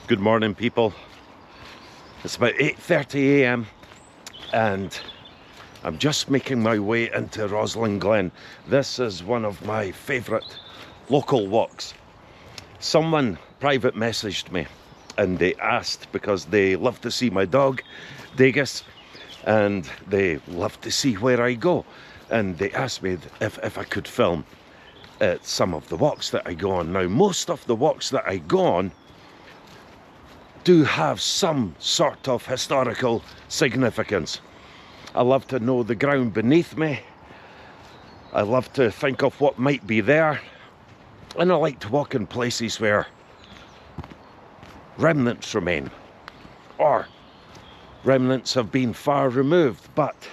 Good morning, people. It's about 8:30 a.m. and I'm just making my way into Rosslyn Glen. This is one of my favourite local walks. Someone private messaged me and they asked, because they love to see my dog, Degas, and they love to see where I go. And they asked me if I could film some of the walks that I go on. Now, most of the walks that I go on do have some sort of historical significance. I love to know the ground beneath me. I love to think of what might be there. And I like to walk in places where remnants remain, or remnants have been far removed, but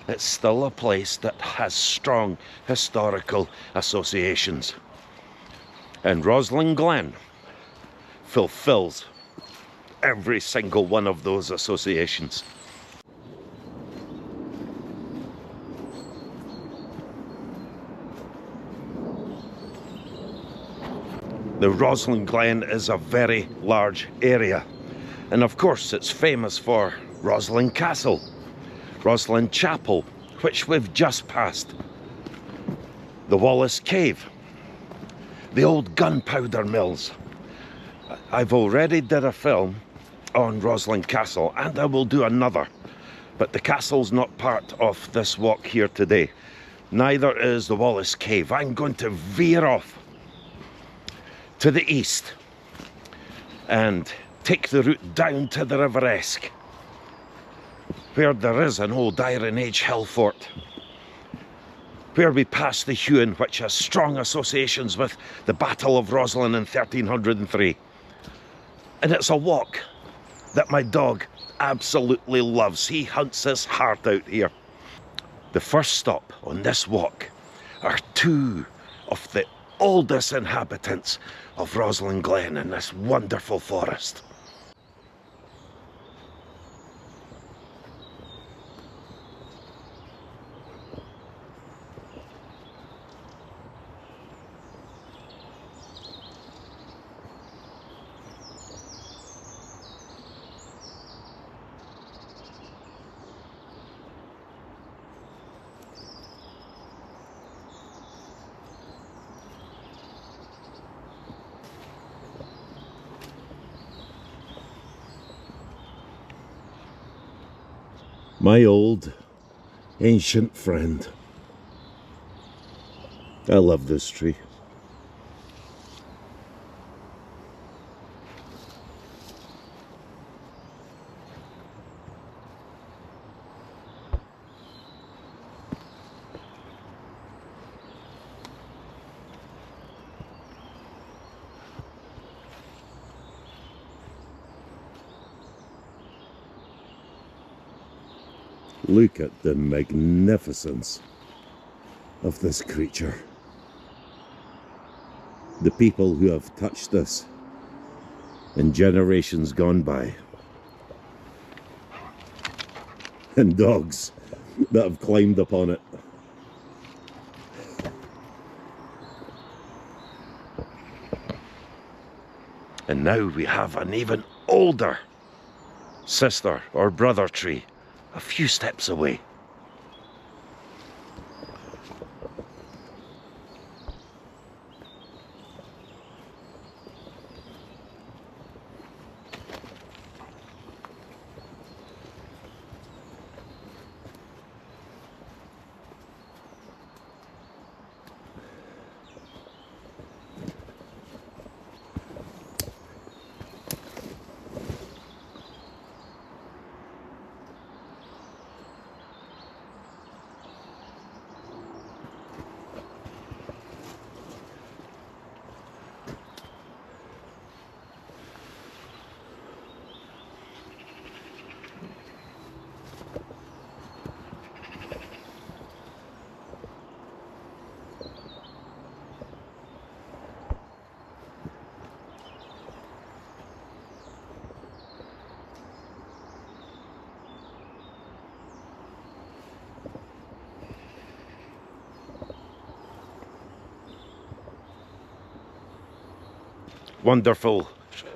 it's still a place that has strong historical associations. And Rosslyn Glen fulfills every single one of those associations. The Rosslyn Glen is a very large area, and of course it's famous for Hawthornden Castle, Roslin Chapel, which we've just passed, the Wallace Cave, the old gunpowder mills. I've already did a film on Hawthornden Castle, and I will do another, but the castle's not part of this walk here today. Neither is the Wallace Cave. I'm going to veer off to the east and take the route down to the River Esk, where there is an old Iron Age hill fort, where we pass the Hewan, which has strong associations with the Battle of Roslin in 1303. And it's a walk that my dog absolutely loves. He hunts his heart out here. The first stop on this walk are two of the oldest inhabitants of Rosslyn Glen in this wonderful forest. My old, ancient friend. I love this tree. Look at the magnificence of this creature. The people who have touched this in generations gone by, and dogs that have climbed upon it. And now we have an even older sister or brother tree a few steps away. Wonderful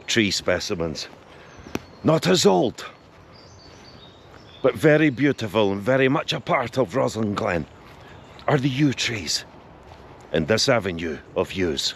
tree specimens. Not as old, but very beautiful and very much a part of Roslyn Glen are the yew trees in this avenue of yews.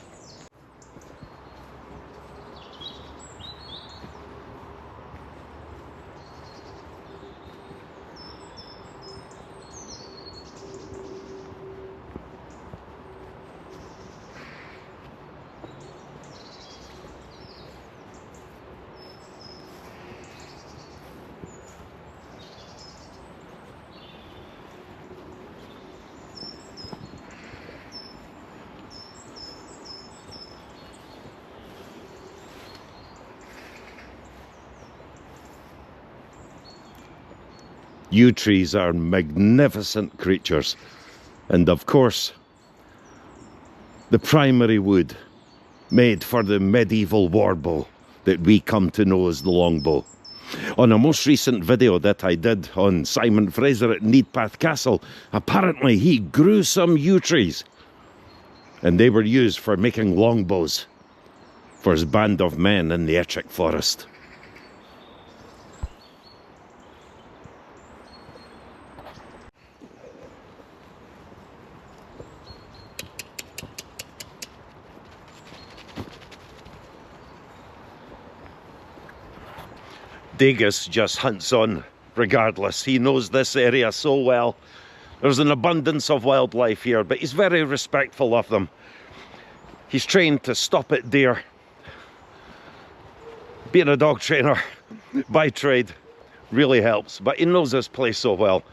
Yew trees are magnificent creatures, and of course the primary wood made for the medieval warbow that we come to know as the longbow. On a most recent video that I did on Simon Fraser at Needpath Castle, apparently he grew some yew trees and they were used for making longbows for his band of men in the Ettrick Forest. Degas just hunts on regardless. He knows this area so well. There's an abundance of wildlife here, but he's very respectful of them. He's trained to stop at deer. Being a dog trainer by trade really helps, but he knows this place so well.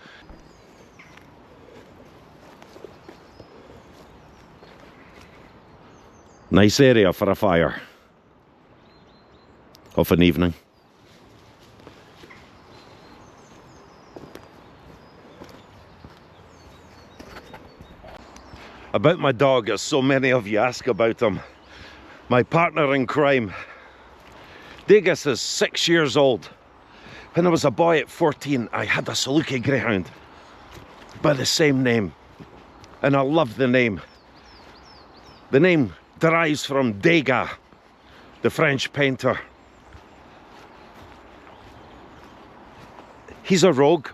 Nice area for a fire of an evening. About my dog, as so many of you ask about him, my partner in crime. Degas is 6 years old. When I was a boy at 14, I had a Saluki greyhound by the same name, and I love the name. The name derives from Degas, the French painter. He's a rogue.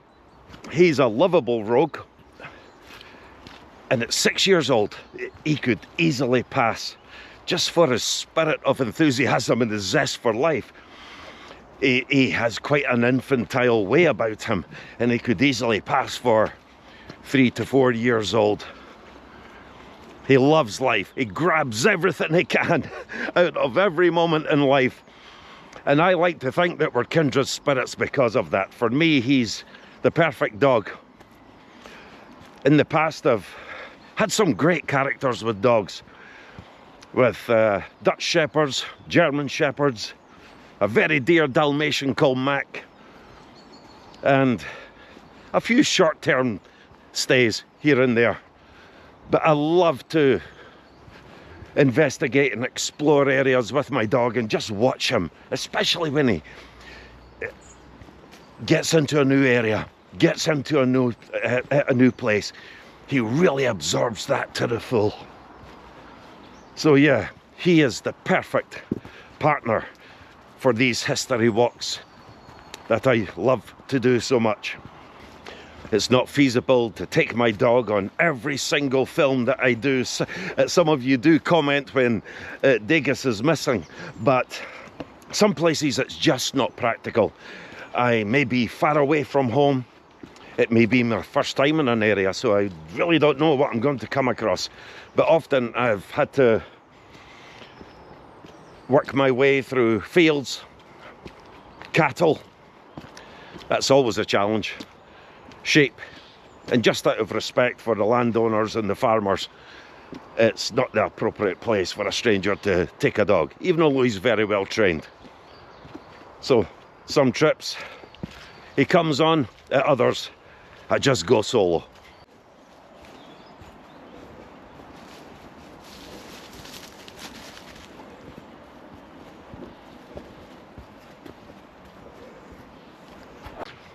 He's a lovable rogue. And at 6 years old, he could easily pass, just for his spirit of enthusiasm and his zest for life. He has quite an infantile way about him, and he could easily pass for 3 to 4 years old. He loves life. He grabs everything he can out of every moment in life. And I like to think that we're kindred spirits because of that. For me, he's the perfect dog. In the past, I've had some great characters with dogs, with Dutch Shepherds, German Shepherds, a very dear Dalmatian called Mac, and a few short-term stays here and there. But I love to investigate and explore areas with my dog and just watch him, especially when he gets into a new area, gets into a new place. He really absorbs that to the full. So yeah, he is the perfect partner for these history walks that I love to do so much. It's not feasible to take my dog on every single film that I do. Some of you do comment when Degas is missing, but some places it's just not practical. I may be far away from home. It may be my first time in an area, so I really don't know what I'm going to come across. But often I've had to work my way through fields, cattle. That's always a challenge. Sheep. And just out of respect for the landowners and the farmers, it's not the appropriate place for a stranger to take a dog, even though he's very well trained. So, some trips he comes on, at others I just go solo.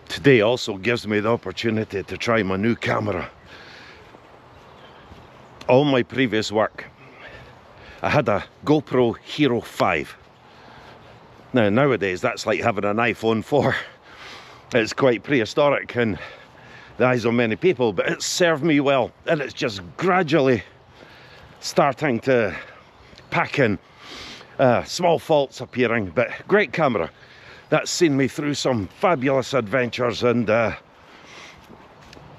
Today also gives me the opportunity to try my new camera. All my previous work, I had a GoPro Hero 5. Now, nowadays, that's like having an iPhone 4. It's quite prehistoric in the eyes of many people, but it's served me well, and it's just gradually starting to pack in. Small faults appearing, but great camera. That's seen me through some fabulous adventures, and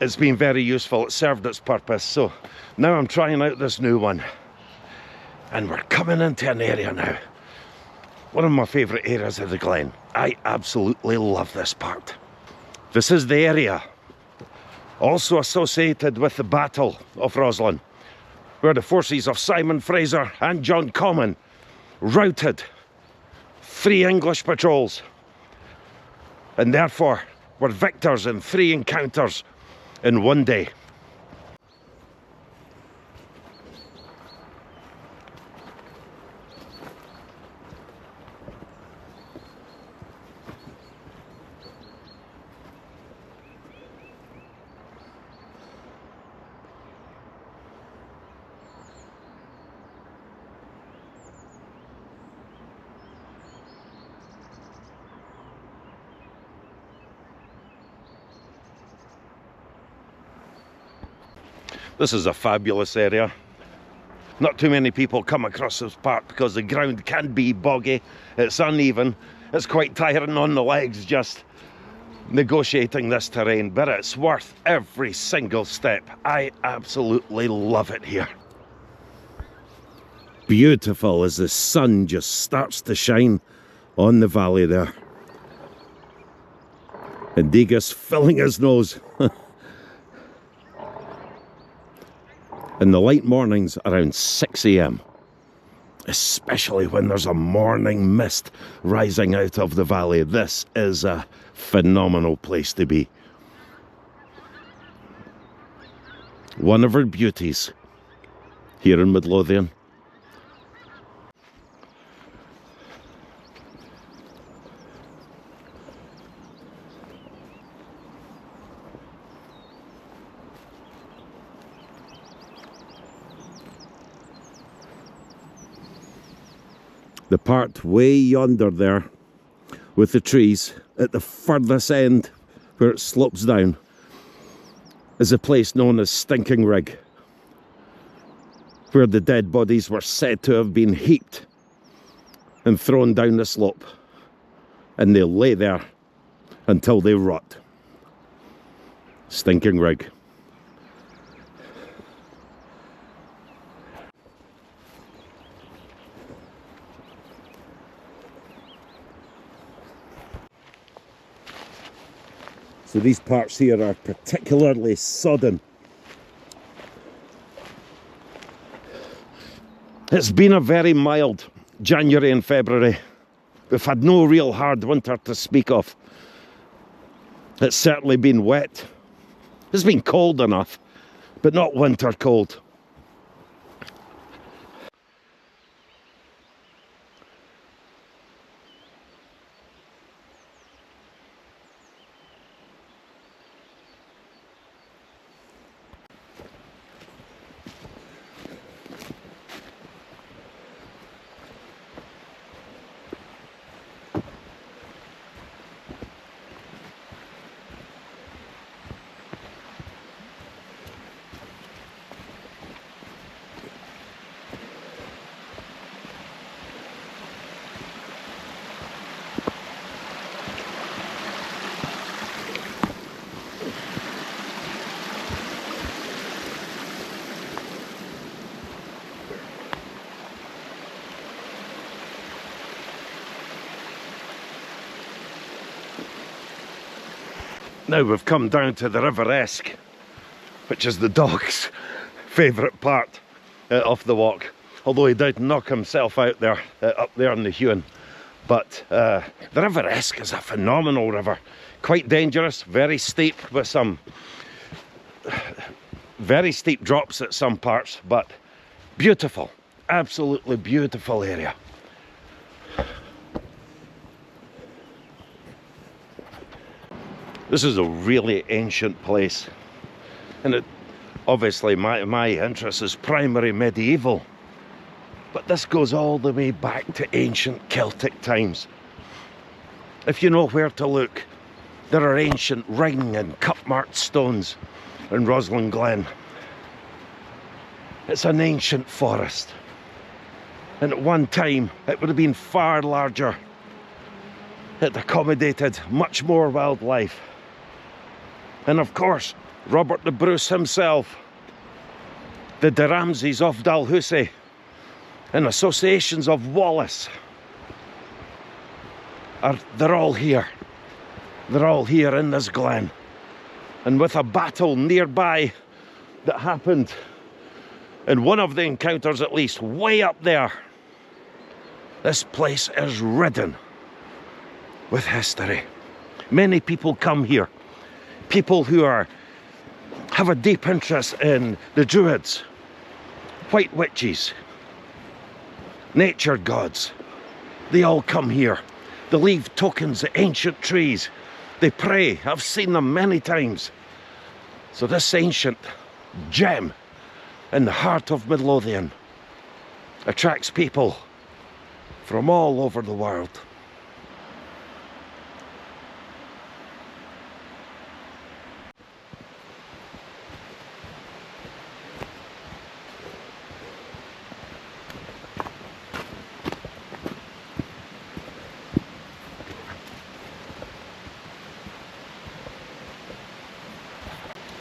it's been very useful. It served its purpose. So now I'm trying out this new one, and we're coming into an area now. One of my favourite areas of the Glen. I absolutely love this part. This is the area also associated with the Battle of Roslin, where the forces of Simon Fraser and John Comyn routed 3 English patrols, and therefore were victors in 3 encounters in one day. This is a fabulous area. Not too many people come across this part because the ground can be boggy, it's uneven, it's quite tiring on the legs just negotiating this terrain, but it's worth every single step. I absolutely love it here. Beautiful as the sun just starts to shine on the valley there. And Degas filling his nose. In the light mornings around 6 AM, especially when there's a morning mist rising out of the valley, this is a phenomenal place to be. One of our beauties here in Midlothian. The part way yonder there, with the trees at the furthest end where it slopes down, is a place known as Stinking Rig, where the dead bodies were said to have been heaped and thrown down the slope, and they lay there until they rot. Stinking Rig. So these parts here are particularly sodden. It's been a very mild January and February. We've had no real hard winter to speak of. It's certainly been wet. It's been cold enough, but not winter cold. Now we've come down to the River Esk, which is the dog's favourite part of the walk. Although he did knock himself out there, up there in the Hewan. But the River Esk is a phenomenal river. Quite dangerous, very steep, with some very steep drops at some parts, but beautiful, absolutely beautiful area. This is a really ancient place, and it, obviously my interest is primary medieval, but this goes all the way back to ancient Celtic times. if you know where to look, there are ancient ring and cup-marked stones in Roslyn Glen. It's an ancient forest, and at one time it would have been far larger. It accommodated much more wildlife. And of course, Robert the Bruce himself, the de Ramsays of Dalhousie, and associations of Wallace, they're all here. They're all here in this glen. And with a battle nearby that happened, in one of the encounters at least, way up there, this place is ridden with history. Many people come here. People who have a deep interest in the Druids, white witches, nature gods. They all come here. They leave tokens of ancient trees. They pray. I've seen them many times. So this ancient gem in the heart of Midlothian attracts people from all over the world.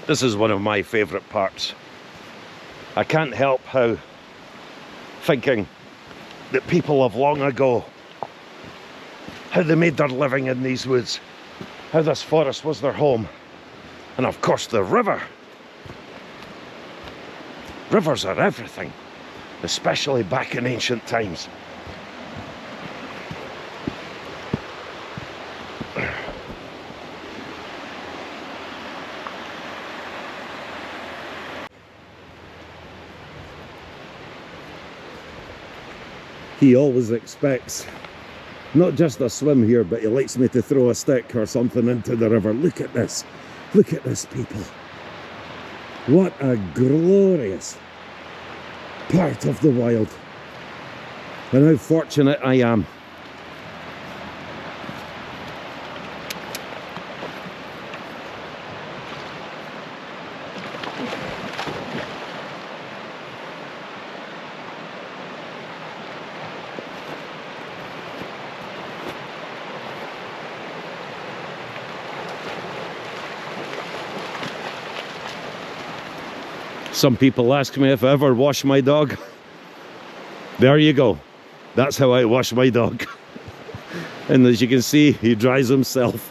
This is one of my favourite parts. I can't help thinking that people of long ago, how they made their living in these woods, how this forest was their home, and of course the river. Rivers are everything, especially back in ancient times. He always expects not just a swim here, but he likes me to throw a stick or something into the river. Look at this. Look at this, people. What a glorious part of the wild. And how fortunate I am. Some people ask me if I ever wash my dog. There you go. That's how I wash my dog. And as you can see, he dries himself.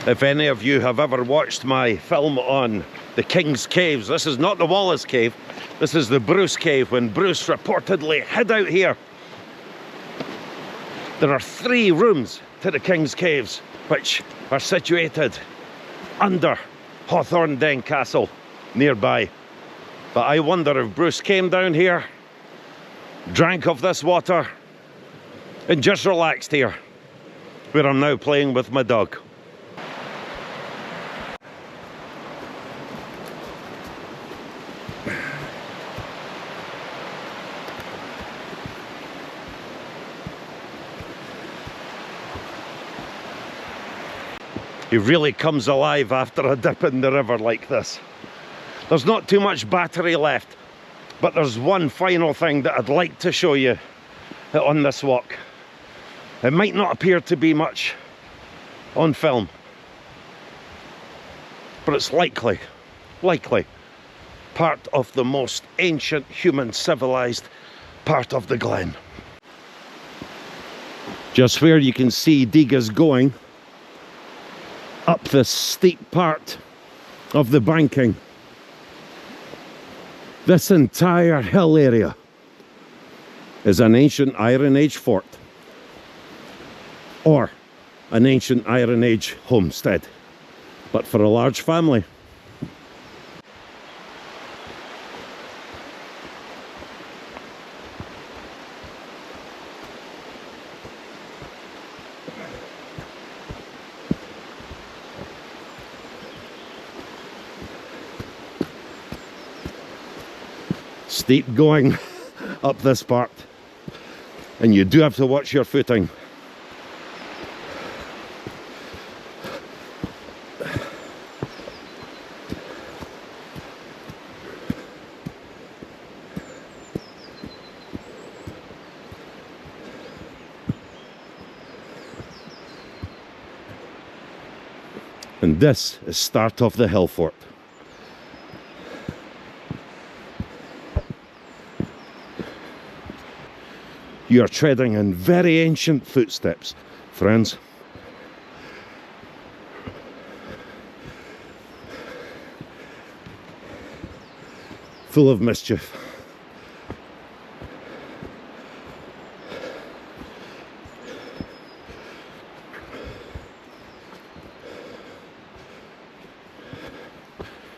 If any of you have ever watched my film on the King's Caves, this is not the Wallace Cave, this is the Bruce Cave, when Bruce reportedly hid out here. There are 3 rooms to the King's Caves, which are situated under Hawthornden Castle nearby. But I wonder if Bruce came down here, drank of this water, and just relaxed here, where I'm now playing with my dog. He really comes alive after a dip in the river like this. There's not too much battery left, but there's one final thing that I'd like to show you on this walk. It might not appear to be much on film, but it's likely part of the most ancient human civilized part of the Glen. Just where you can see Degas going up this steep part of the banking. This entire hill area is an ancient Iron Age fort or an ancient Iron Age homestead, but for a large family. Steep going up this part, and you do have to watch your footing. And this is start of the hill fort. You are treading in very ancient footsteps, friends. Full of mischief.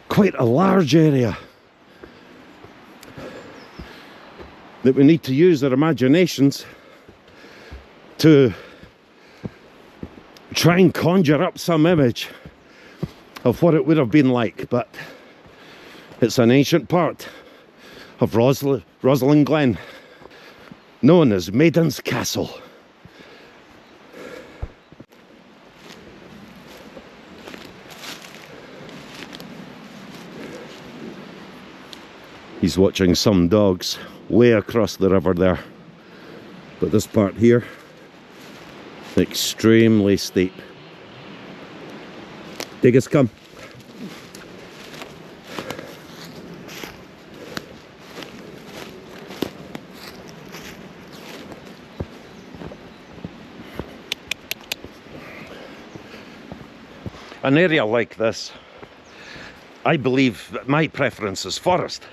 Quite a large area that we need to use our imaginations to try and conjure up some image of what it would have been like, but it's an ancient part of Rosslyn Glen, known as Maiden's Castle. He's watching some dogs way across the river there, but this part here, extremely steep. Degas, come. An area like this, I believe that my preference is forest.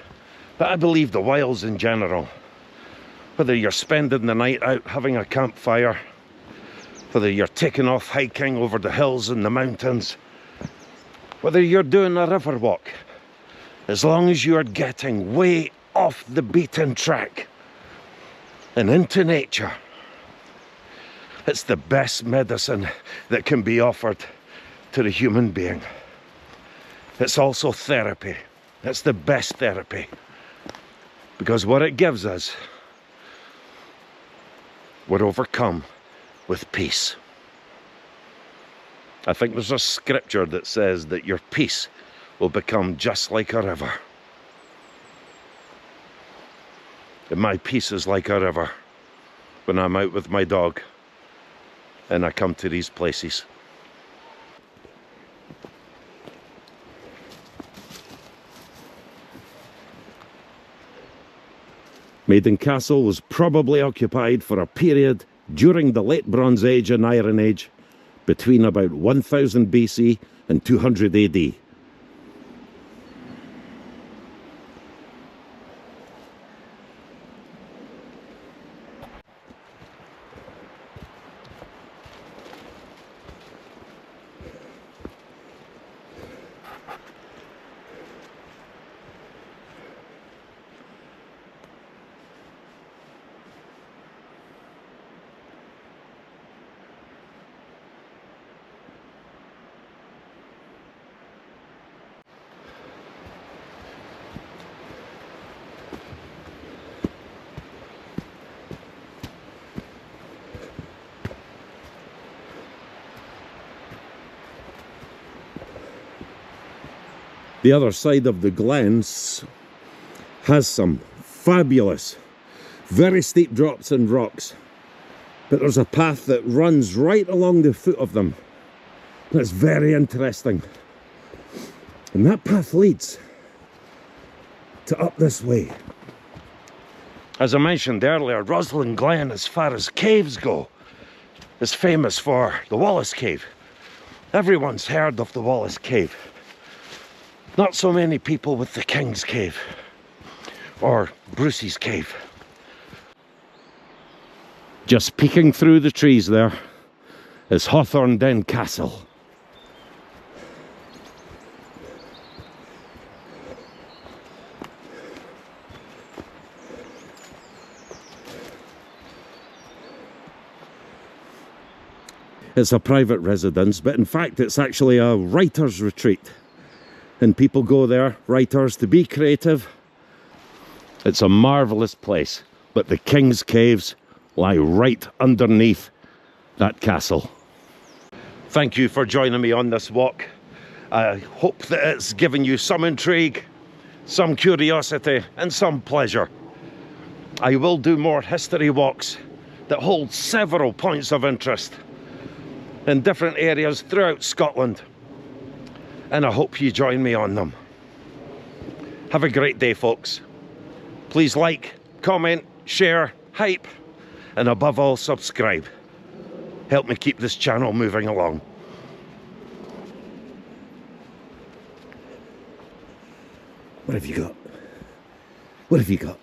But I believe the wilds in general, whether you're spending the night out having a campfire, whether you're taking off hiking over the hills and the mountains, whether you're doing a river walk, as long as you're getting way off the beaten track and into nature, it's the best medicine that can be offered to the human being. It's also therapy. It's the best therapy. Because what it gives us, we're overcome with peace. I think there's a scripture that says that your peace will become just like a river. And my peace is like a river when I'm out with my dog and I come to these places. Maiden Castle was probably occupied for a period during the Late Bronze Age and Iron Age, between about 1000 BC and 200 AD. The other side of the glens has some fabulous, very steep drops and rocks, but there's a path that runs right along the foot of them. That's very interesting. And that path leads to up this way. As I mentioned earlier, Rosslyn Glen, as far as caves go, is famous for the Wallace Cave. Everyone's heard of the Wallace Cave. Not so many people with the King's Cave or Bruce's Cave. Just peeking through the trees there is Hawthornden Castle. It's a private residence, but in fact it's actually a writer's retreat. And people go there, writers, to be creative. It's a marvellous place, but the King's Caves lie right underneath that castle. Thank you for joining me on this walk. I hope that it's given you some intrigue, some curiosity and some pleasure. I will do more history walks that hold several points of interest in different areas throughout Scotland, and I hope you join me on them. Have a great day, folks. Please like, comment, share, hype, and above all, subscribe. Help me keep this channel moving along. What have you got? What have you got?